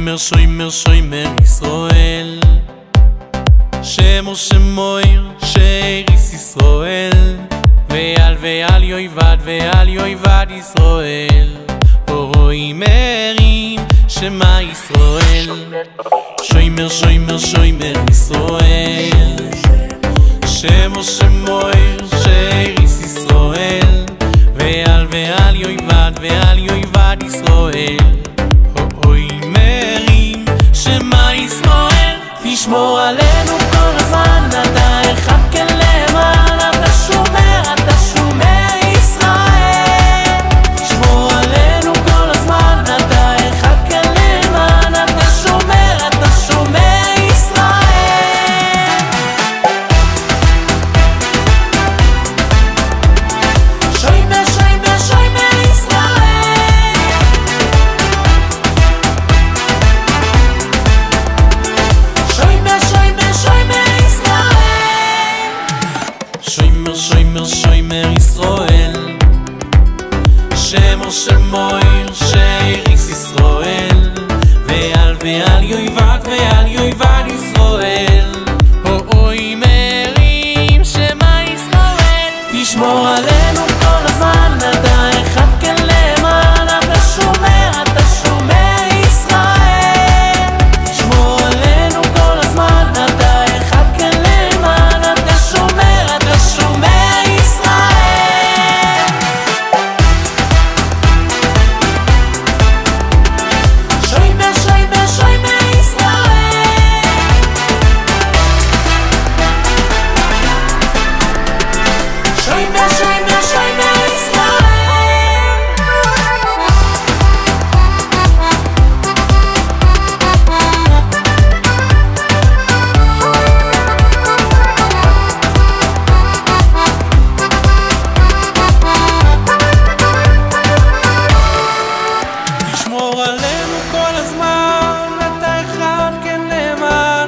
שוימר שוימר שוימר ישראל שמו שמויר שאיריס ישראל ועל יויבד ועל יויבד ישראל אוי מרים שמה ישראל שוימר שוימר שוימר ישראל שמו שמויר שאיריס ישראל ועל יויבד ועל יויבד ישראל אוי מרים שמה ישראל תשמור עלינו כל הזמן אתה אחד כן למען אתה שומר ישראל תשמור עלינו כל הזמן אתה אחד כן למען אתה שומר ישראל שוימר שוימר שוימר ישראל שוימר שוימר שוימר ישראל שוימר שוימר שוימר ישראל שמו שמויר שאיריס ישראל ועל יויבד ועל יויבד ישראל אוי מרים שמה ישראל תשמור עלינו כל הזמן אתה אחד כן למען אתה שומר ישראל תשמור עלינו כל הזמן אתה אחד כן למען אתה שומר ישראל שוימר שוימר שוימר ישראל שוימר שוימר שוימר ישראל תשמור עלינו כל הזמן אתה אחד כן למען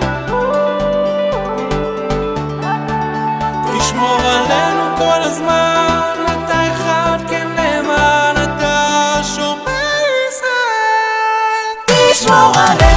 תשמור עלינו כל הזמן אתה אחד כן למען אתה שומר ישראל תשמור עלינו